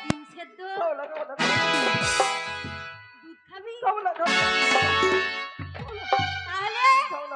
ডিম সেদ্ধ দুধ খাবি তাহলে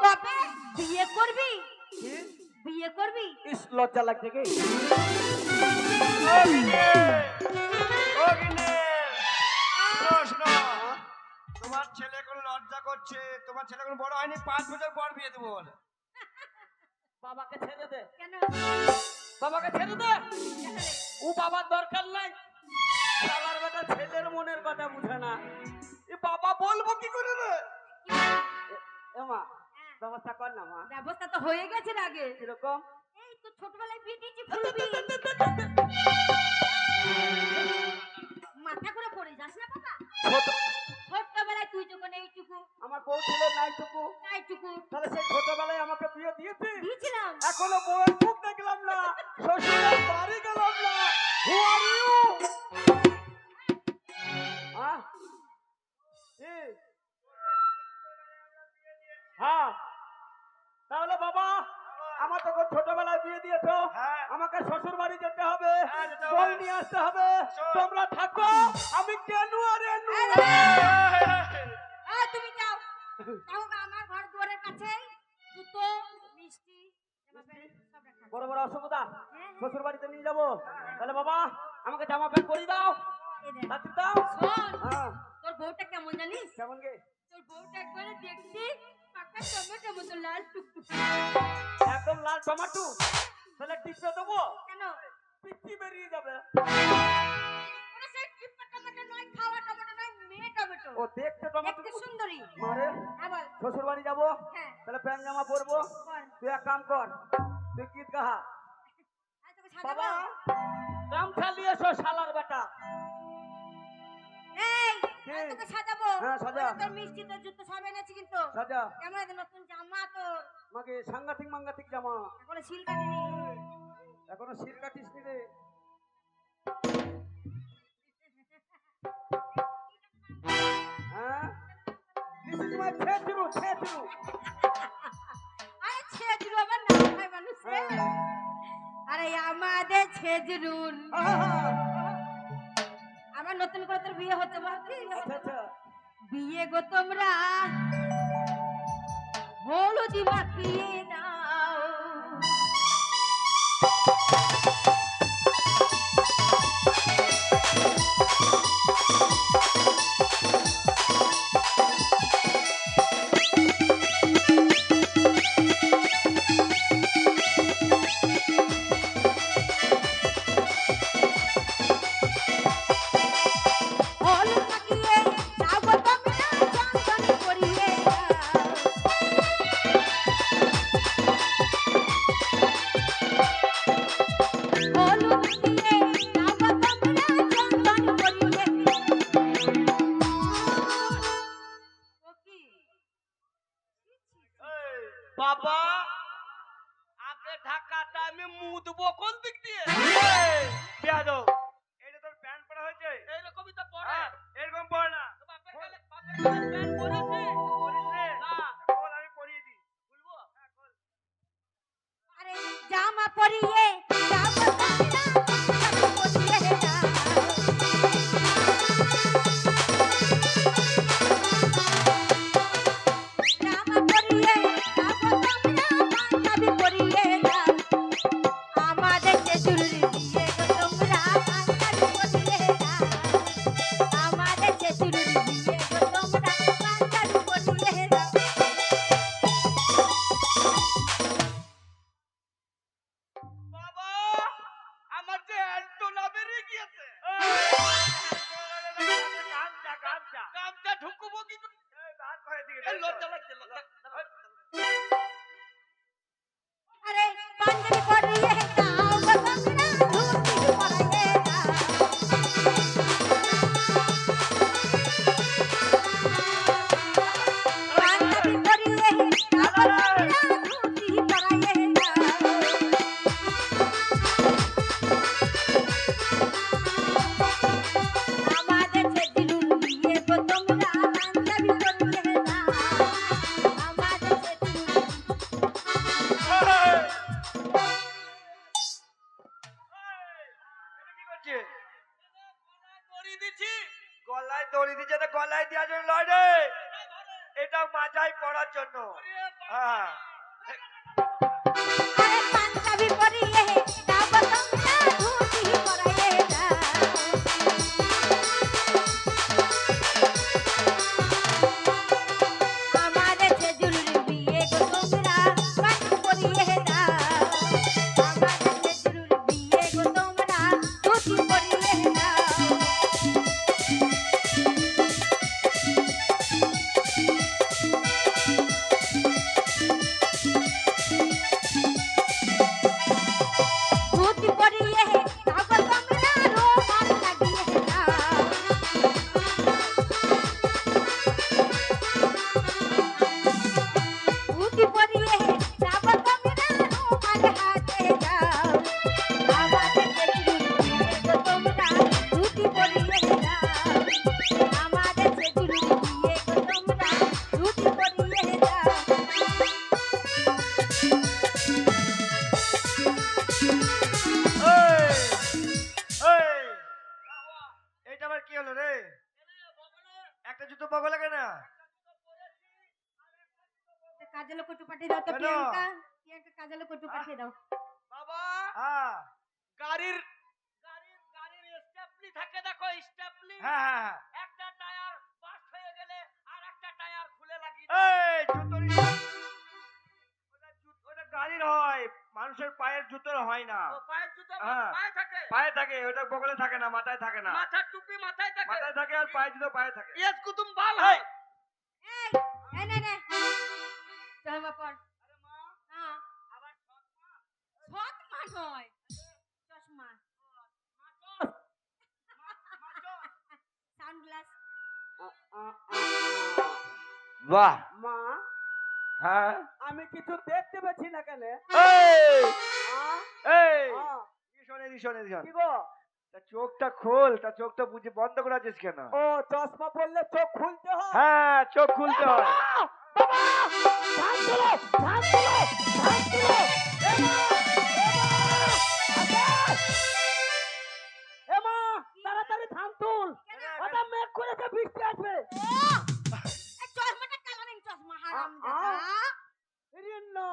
তবে বিয়ে করবি বিয়ে করবি ইস লজ্জা লাগছে কি তোমার ছেলে কোন লজ্জা করছে, তোমার ছেলে কোন বড় হয়নি, 5 বছর পর বিয়ে দেবো বলে। বাবাকে ছেড়ে দে, কেন বাবাকে ছেড়ে দে। ও বাবার দরকার নাই, শালার বেটা ছেলের মনের কথা বুঝে না। এ বাবা বলবো কি করে রে? এ মা ব্যবস্থা কর না মা। ব্যবস্থা তো হয়ে গেছে আগে। কিরকম? এই তো ছোটবেলায় বিয়ে দিয়েছি ফুলবি মাথা করে পড়ে যাস না বাবা। ছোটবেলায় তুই যখন এইটুকু আমার বউ ছিল নাইটুকু, তাহলে সেই ছোটবেলায় আমাকে বিয়ে দিয়েছি। দিয়েছিলাম এখনো বউয়ের মুখ দেখলাম না, শ্বশুরের বাড়ি গেলাম না। হু আর ইউ? হ্যাঁ, তাহলে বাবা আমার তখন ছোটবেলায় বিয়ে দিয়েছো, আমাকে শ্বশুর বাড়ি যেতে হবে, বউ নিয়ে আসতে হবে। তোমরা থাকো, আমি কেন আর এনু। তুমি যাও যাও আমার ঘর দুয়ারের কাছে জুতো মিষ্টি এভাবে সব রাখা বড় বড় অসুবিধা হ্যাঁ। শ্বশুর বাড়িতে নিয়ে যাবো। তাহলে বাবা আমাকে জামা প্যান্ট পরিয়ে দাও, এই দে রাত্রি দাও। শোন হ্যাঁ, তোর বউটা কেমন জানিস? কেমন গে? তোর বউটা একবারে দেখছি পাকা টমেটো মতো লাল টুকটুক। একদম লাল টমাটো, তাহলে টিপে দেবো, কেন পিচ্ছি বেরিয়ে যাবে। ওরা সেই টিপা টমেটো নয়, খাওয়া টমেটো নয়, মেয়ে টমেটো। ও দেখতে টমাটো দেখতে সুন্দরী। মারে। হ্যাঁ বল। শ্বশুর বাড়ি যাবো, হ্যাঁ তাহলে প্যান্ট জামা পরবো। বল। তুই এক কাম কর, তুই গীত গাহা। আজ তোকে সাজাবো। বাবা গামছা নিয়ে এসো শালার বেটা। এই কি? আজ তোকে সাজাবো। হ্যাঁ, সাজা। ওই তোর মিষ্টি তোর জুতো সব এনেছি কিন্তু। সাজা কেমন আছে নতুন জামা তোর? আমাকে সাংঘাতিক মাঙ্গাতিক জামা, এখনো সিল কাটিনি। এখনো সিল কাটিস নি রে। হ্যাঁ, দিস ইজ মাই ছেচরু ছেচরু। আরে ছেজরু আবার নাম হয় মানুষের। আরে আমাদের ছেজরুন। আমার নতুন করে তোর বিয়ে হচ্ছে ভাবছি। আচ্ছা আচ্ছা, বিয়ে গো তোমরা হলুদি মাখিয়ে দাও। হলুদ মাখিয়ে দাও গো তোমরা, চন্দন করিয়ে দাও। হলুদ মাখিয়ে দাও গো তোমরা, চন্দন করিয়ে দাও। ও কি? বাবা আগে ঢাকাটা আমি মুদবো কোন দিক দিয়ে? বেয়াদব, এটা তোর প্যান্ট পরা হয়েছে? এইরকমই তো পড়ে। হ্যাঁ, এরকম পর না। তো বাপের কালে প্যান্ট পরেছে? পরিস রে। না। বল, আমি পরিয়ে দিই। বলবো? আরে জামা পরিয়ে দাও গো তোমরা, চন্দন করিয়ে দাও। জামা পরিয়ে দাও গো তোমরা, পাঞ্জাবি পরিয়ে দাও। আমাদের ছেজরুর বিয়ে গো তোমরা, পাঞ্জাবি পরিয়ে দাও। আমাদের ছেজরুর বিয়ে গো তোমরা, পাঞ্জাবি পরিয়ে দাও। বাবা আমার যে অ্যান্টোনা বেরিয়ে গিয়েছে। গামছা, গামছা। গামছা ঢুকবো কি করে? এই বাদ করে দিকে। এই লজ্জা লাগছে, লজ্জা। আরে পাঞ্জাবি পরিয়ে দাও গো তোমরা, ধুতি পরিয়ে দাও। পাঞ্জাবি পরিয়ে দাও গো তোমরা, ধুতি পরিয়ে দাও। আমাদের ছেজরুর বিয়ে গো তোমরা, পাঞ্জাবি পরিয়ে দাও। আমাদের ছেজরুর দিচ্ছে? দড়ি দিছি। গলায় দড়ি দিচ্ছে, তো গলায় দেওয়ার জন্য নয় রে, এটা মাজায় পড়ার জন্য। হ্যাঁ আরে পাঞ্জাবি পরিয়ে দাও গো তোমরা ধুতি পরায়ে দাও আমাদের ছেজুরির বিয়ে গো তোমরা পাঞ্জাবি পরিয়ে দাও আমাদের ছেজুরির বিয়ে গো তোমরা ধুতি পরিয়ে দাও ধুতি পরিয়ে দাও গো তোমরা রোমাল লাগিয়ে দাও ধুতি পরিয়ে দাও গো তোমরা রোমাল হাতে দাও আমাদের ছেজুরির বিয়ে গো তোমরা ধুতি পরিয়ে দাও আমাদের ছেজুরির বিয়ে গো তোমরা ধুতি পরিয়ে দাও এই, এই, এইটা আবার কি হলো রে? একটা জুতো বগলে কেন? কাজলে কটু পাঠিয়ে দাও তো কেন? প্রিয়াঙ্কা প্রিয়াঙ্কা কাজলে কটু পাঠিয়ে দাও বাবা হ্যাঁ গাড়ির স্টেপনি থাকে, দেখো স্টেপনি। হ্যাঁ হ্যাঁ একটা টায়ার বাস্ট হয়ে গেলে আর একটা টায়ার খুলে লাগিয়ে এই জুতোর ওটা গাড়ির হয়, মানুষের পায়ের জুতোর হয় না। ও পায়ের জুতো হ্যাঁ। পায়ে থাকে, পায়ে থাকে, ওটা বগলে থাকে না, মাথায় থাকে না। মাথার টুপি মাথায় থাকে। মাথায় থাকে আর পায়ে জুতো পায়ে থাকে। ইয়েস কুতুম বাল এই, হয়। এই এই নে নে চল বাপর আরে মা, হ্যাঁ আবার সৎ মা, সৎ মা নয় চশমা সানগ্লাস বাহ মা হ্যাঁ আমি কিছু দেখতে পাচ্ছি না কেন? এই আ? এই আ, শোনে দি শোনে দি শোন, কি গো? তা চোখটা খোল, তা চোখটা বুঝে বন্ধ করে আছিস কেন? ও চশমা পরলে চোখ খুলতে হয়। হ্যাঁ চোখ খুলতে হয়। বাবা ধান তুলো, ধান তুলো, ধান তুলো। এ মা, তাড়াতাড়ি ধান তুল। ওটা মেঘ করেছে, বৃষ্টি আসবে। এই চশমাটা কালারিং চশমা হারাম আ, আ। দাদা এরে না,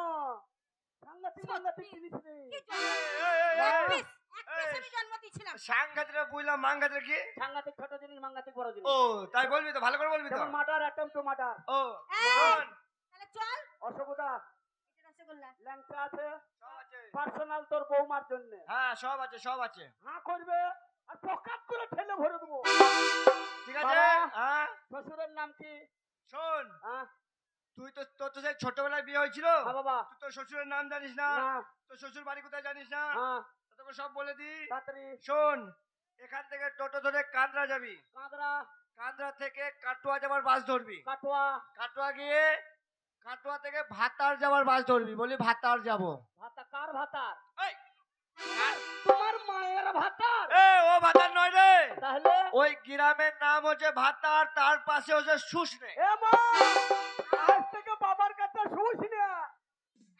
সাংঘাতিক সাংঘাতিক জিনিস রে। কি চশমা এই, এক পিস আমি জন্ম দিয়েছিলাম সাংঘাতিক বুঝলাম, মাংঘাতিক কি? সাংঘাতিক ছোট জিনিস, মাংঘাতিক বড় জিনিস। ও তাই বলবি তো, ভালো করে বলবি তো। যেমন মার্ডার, অ্যাটেম্প টু মার্ডার। ও এই। শোন, তাহলে চল অসুবিধা, এটা রসগোল্লা ল্যাংচা আছে, সব আছে। পার্সোনাল তোর বৌমার জন্য। হ্যাঁ সব আছে সব আছে। হ্যাঁ করবে আর পকাত করে ঠেলে ভরে দেবো। ঠিক আছে। বাবা। হ্যাঁ শ্বশুরের নাম কি? শোন, হ্যাঁ তুই তো তোর তো সেই ছোটবেলায় বিয়ে হয়েছিল, হ্যাঁ বাবা। তুই তোর শ্বশুরের নাম জানিস না, না। তোর শ্বশুর বাড়ি কোথায় জানিস না, হ্যাঁ তোকে সব বলে দি। তাড়াতাড়ি। শোন, এখান থেকে টোটো ধরে কান্দ্রা যাবি, কাঁদরা, কান্দ্রা থেকে কাটোয়া যাবার বাস ধরবি, কাটোয়া, কাটোয়া গিয়ে কাটোয়া থেকে ভাতার যাবার বাস ধরবি, বলি ভাতার যাবো। ভাতা কার ভাতার? এই, তোমার মায়ের ভাতার। এ ও ভাতার নয় রে, তাহলে ওই গ্রামের নাম হচ্ছে ভাতার, তার পাশে হচ্ছে শুশনে। এ মা, আজ থেকে বাবার কাছে শুস না।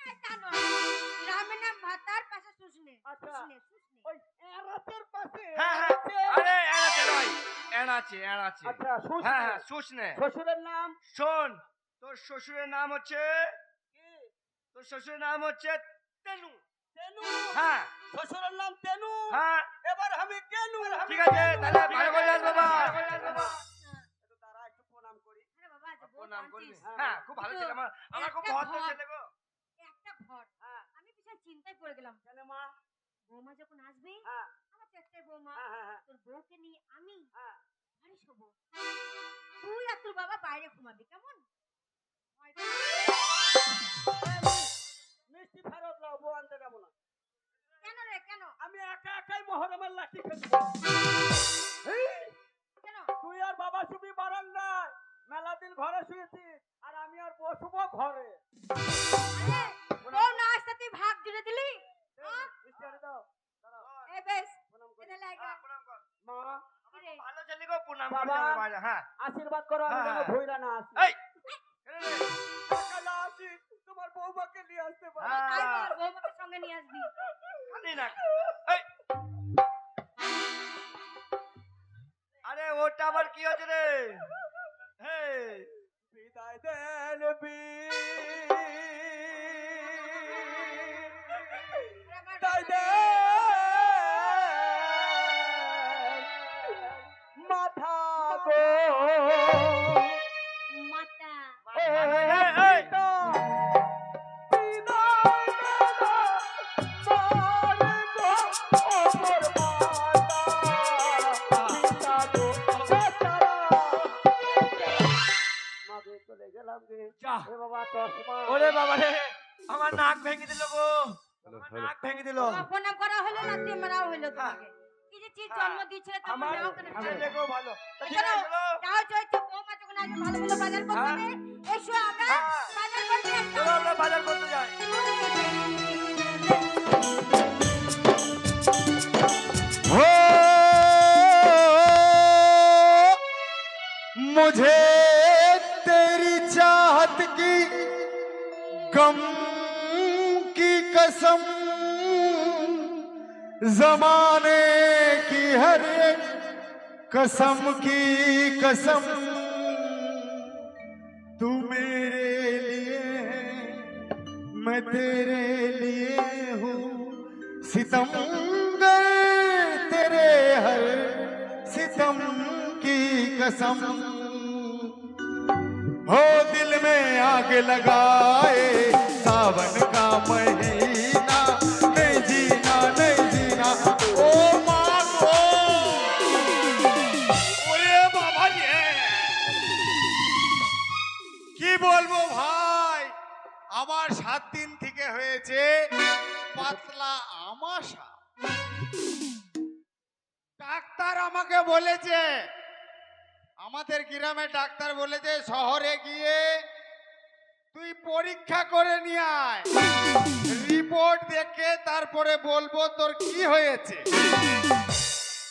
এই তা নয় গ্রামের নাম ভাতার পাশে শুশনে আচ্ছা। শুশনে শুশনে ওই এরাতের পাশে হ্যাঁ হ্যাঁ, আছে। আরে এড়াচ্ছে নয়, এড়াচ্ছে এড়াচ্ছে। আচ্ছা শুস হ্যাঁ হ্যাঁ শুশনে। শ্বশুরের নাম শোন, তোর শ্বশুরের নাম হচ্ছে, কি? তোর শ্বশুরের নাম হচ্ছে তেনু। তেনু। হ্যাঁ শ্বশুরের নাম তেনু। হ্যাঁ এবার আমি কেনু। ঠিক আছে, তাহলে ভালো করে যাস বাবা। একটু দাঁড়া, একটু প্রণাম করি। আরে বাবা যে বউ প্রণাম করবি? আনছিস হ্যাঁ খুব ভালো ছিল, আমার আমার খুব একটা ভদ্র ঘর। ছেলে গো। একটা ঘর হ্যাঁ আমি বিশাল চিন্তায় পড়ে গেলাম কেন মা? বৌমা যখন আসবে হ্যাঁ আমার তো একটাই বৌমা হ্যাঁ হ্যাঁ হ্যাঁ, তোর বউকে নিয়ে আমি হ্যাঁ। ঘরে শোবো তুই আর তোর বাবা বাইরে ঘুমাবি কেমন ভয় পেয়ে মিষ্টি ফেরত লাও, বউ আনতে যাবো না। কেন রে কেন আমি একা একাই মহরমের লাঠি খেলবো। কেন তুই আর বাবা শুবি বারান্দায়, মেলা দিন ঘরে শুয়েছিস, আর আমি আর বসবো ঘরে। আরে বউ না আসতে তুই ভাগ জুড়ে দিলি হ্যাঁ? মিষ্টি আরে দাও, দাঁড়াও, এই বেশ প্রণাম করি। এটা লাগা হ্যাঁ, প্রণাম কর। মা, কি রে ভালো ছেলে গো, প্রণাম বাবা। করে যাবে বাইরে। হ্যাঁ আশীর্বাদ করো আমি যেন হ্যাঁ। ভইরা না আসি। এই কেন রে? সকালে আসি, তোমার বৌমাকে নিয়ে আসতে পারো। হ্যাঁ। তাই বল বৌমাকে সঙ্গে নিয়ে আসবি কাঁদি না। এই আবার কি হয়েছে রে? হে বিদায় দেন বীর, বিদায় দেন মাথা গো, মাতা এই, যা। ওরে বাবা রে, আমার নাক ভেঙে দিল গো, আমার নাক ভেঙে দিল। অপনা করা হলো না তেমরাও হলো তোমাকে কি যে চিজ জন্ম দিয়েছিল আমার তোমার নাও কেন ছেলেকেও ভালো। তা ঠিক চলো আছে, চলো। যাও চলছে বৌমা যখন আগে ভালো ভালো বাজার করতে হবে এসো আমরা বাজার করতে চলো আমরা বাজার করতে যাই। हो मुझे तेरी चाहत की गम की कसम जमाने की हर एक कसम की कसम तू मेरे लिए है मैं तेरे लिए हूँ सितमगर तेरे हर सितम की कसम हो दिल में आग लगाए सावन का महीना नहीं जीना ओ माँ को ওরে বাবা রে, কি বলবো ভাই আমার 7 দিন থেকে হয়েছে পাতলা আমাশা ডাক্তার আমাকে বলেছে আমাদের গ্রামে ডাক্তার বলেছে শহরে গিয়ে তুই পরীক্ষা করে নিয়ে আয় রিপোর্ট দেখে তারপরে বলবো তোর কি হয়েছে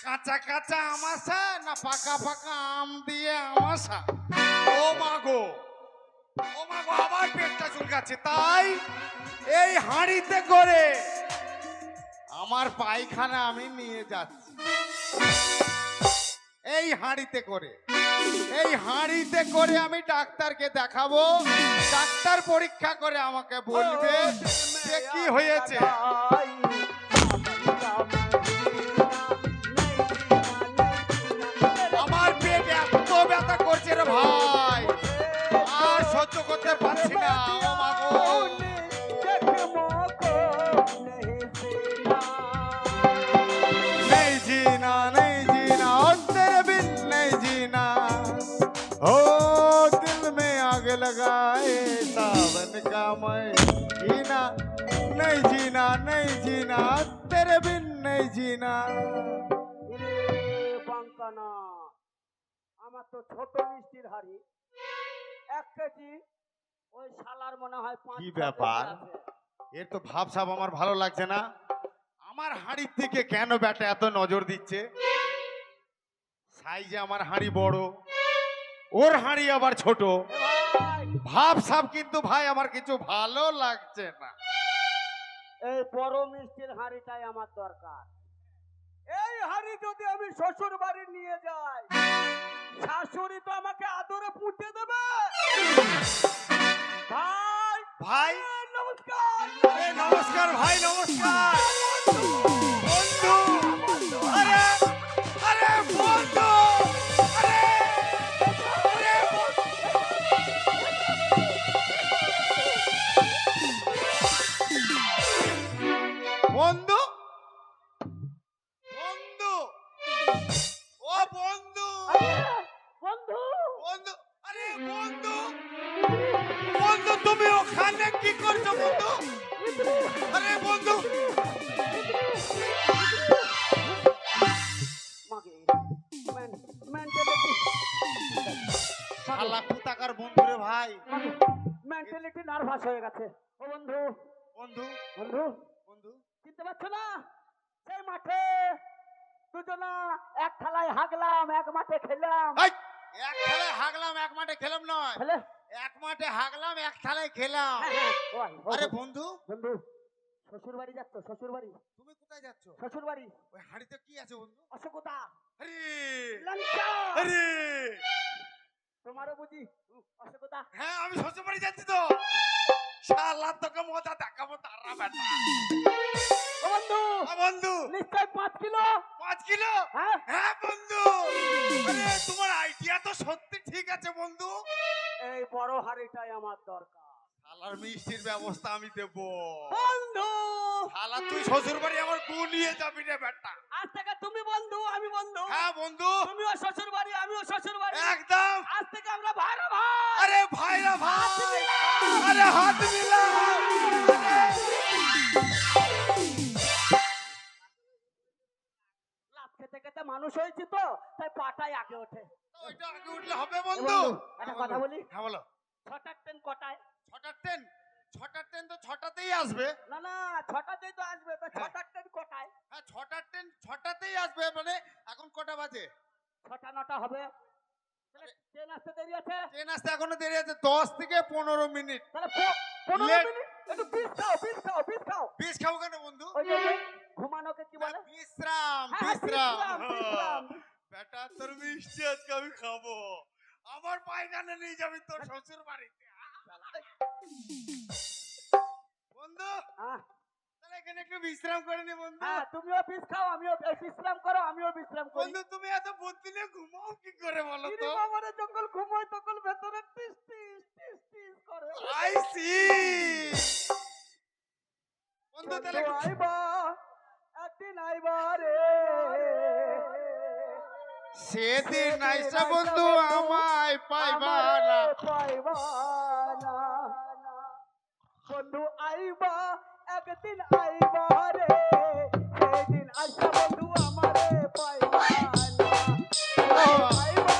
কাঁচা কাঁচা আমাশা না পাকা পাকা আম দিয়ে আমাশা ও মাগো আবার পেটটা চুলকাচ্ছে তাই এই হাঁড়িতে করে আমার পায়খানা আমি নিয়ে যাচ্ছি এই হাঁড়িতে করে আমি ডাক্তারকে দেখাবো ডাক্তার পরীক্ষা করে আমাকে বলবে যে কি হয়েছে আমার পেট এত ব্যথা করছে রে ভাই আর সহ্য করতে পারছি না ও মা গো नहीं जीना और तेरे बिन नहीं जीना हो दिल में आग लगाए सावन का महीना नहीं जीना तेरे बिन नहीं जीना বাঙ্কানা আমার তো ছোট মিষ্টির হাড়ি 1 কেজি ওই শালার মনে হয় 5 কি ব্যাপার? এর তো ভাব সাব আমার ভালো লাগছে না আমার হাঁড়ির থেকে কেন ব্যাটা এত নজর দিচ্ছে সাইজে আমার হাঁড়ি বড় ওর হাঁড়ি আবার ছোট ভাব সাব কিন্তু ভাই আমার কিছু ভালো লাগছে না এই বড় মিষ্টির হাঁড়িটাই আমার দরকার এই হাঁড়ি যদি আমি শ্বশুর বাড়ি নিয়ে যাই শাশুড়ি তো আমাকে আদরে পুঁতে দেবে ভাই ভাই নমস্কার আরে নমস্কার ভাই নমস্কার বন্ধু আরে আরে বন্ধু আরে আরে বন্ধু বন্ধু ও বন্ধু বন্ধু বন্ধু আরে বন্ধু বন্ধু তুমি ওখানে কি করছো বন্ধু আরে বন্ধু মাগে মেন্টালিটি শালা কুতাকার বন্ধু রে ভাই মেন্টালিটি নার্ভাস হয়ে গেছে ও বন্ধু বন্ধু বন্ধু বন্ধু চিনতে পারছো না সেই মাঠে দুজনা এক থালায় হাগলাম এক মাঠে খেলাম এই, এক থালায় হাগলাম এক মাঠে খেলাম নয় খেলে এক মাঠে হাগলাম এক থালায় খেলাম হ্যাঁ, হ্যাঁ, ওই, আরে বন্ধু বন্ধু শ্বশুর বাড়ি যাচ্ছ? শ্বশুর বাড়ি? তুমি কোথায় যাচ্ছ? শ্বশুর বাড়ি। ওই হাড়িতে কি আছে বন্ধু? অশোকতা। আরে লঙ্কা। আরে তোমারও বুঝি অশোকতা। হ্যাঁ আমি শ্বশুর বাড়ি যাচ্ছি তো। শালা তোকে মজা দেখাবো তারা বেটা। ও বন্ধু, বন্ধু নিশ্চয় 5 কিলো। 5 কিলো? হ্যাঁ হ্যাঁ বন্ধু। আরে তোমার আইডিয়া তো সত্যি ঠিক আছে বন্ধু। এই বড় হাড়িটাই আমার দরকার। শালার মিষ্টির ব্যবস্থা আমি দেব। বন্ধু, শালা তুই শ্বশুর বাড়ি আমার নিয়ে যাবি রে বেটা। আজ থেকে তুমি বন্ধু, আমি বন্ধু। হ্যাঁ বন্ধু তুমিও শ্বশুর বাড়ি, আমিও শ্বশুর বাড়ি। একদম। আজ থেকে আমরা ভাইরা ভাই। আরে ভাইরা ভাই, আরে হাত মিলা। লাভ খেতে খেতে মানুষ হয়েছে তো, তাই পাটাই আগে ওঠে। ওইটা আগে উঠলে হবে এ বন্ধু। একটা কথা বলি, হ্যাঁ বলো। 6টার ট্রেন কটায়? 6টার ট্রেন? 6টার ট্রেন তো 6টাতেই আসবে। না না, 6টাতেই তো আসবে, তো হ্যাঁ। 6টার ট্রেন কটায়? হ্যাঁ 6টার ট্রেন 6টাতেই আসবে, মানে এখন কটা বাজে? 6টা 9টা হবে। তাহলে ট্রেন আসতে দেরি আছে। ট্রেন আসতে এখনো দেরি আছে 10 থেকে 15 মিনিট। তাহলে 15 Late. মিনিট একটু বিষ খাও, বিষ খাও, বিষ খাও। বিষ খাবো কেন বন্ধু? ওই যে ঘুমানোকে কি বলে? বিশ্রাম হ্যাঁ, বিশ্রাম। বিশ্রাম। বেটা তোর মিষ্টি আজকে আমি খাবো। আমার পায়খানা নিয়ে যাবি তোর শ্বশুর বাড়িতে। বন্ধু হ্যাঁ, তাহলে এখানে একটু বিশ্রাম করে নি বন্ধু। হ্যাঁ, তুমিও বিষ খাও, আমিও বিশ্রাম করো, আমিও বিশ্রাম করি। বন্ধু তুমি এত বুদ্ধি নিয়ে ঘুমাও কি করে বলো ইরে তো? বাবারে, যখন ঘুমোয় তখন ভেতরে টিস টিস টিস টিস করে। I see. বন্ধু তাহলে বন্ধু আইবা, একদিন আইবা রে। সেদিন আইসা বন্ধু আমায় পাইবা না। পাইবা না। বন্ধু আইবা, একদিন আইবা রে। সেদিন আইসা বন্ধু আমারে পাইবা না। আইবা।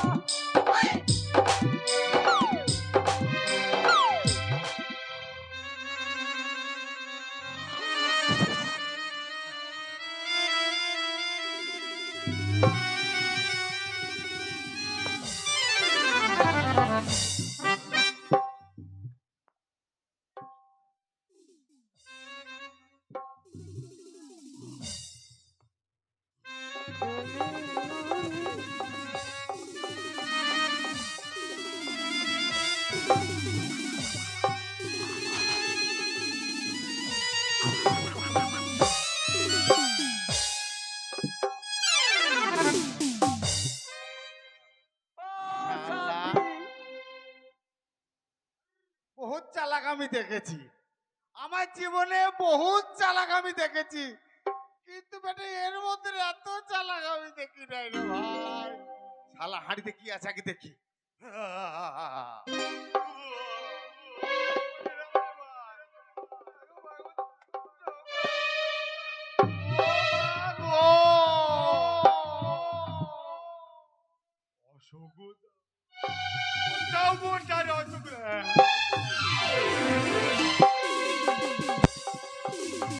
বহুত চালাক আমি দেখেছি, আমার জীবনে বহুত চালাক আমি দেখেছি, কিন্তু বেটা এর মধ্যে এত চালাক আমি দেখি নাই রে ভাই। শালা হাড়িতে কি আছে আগে দেখি।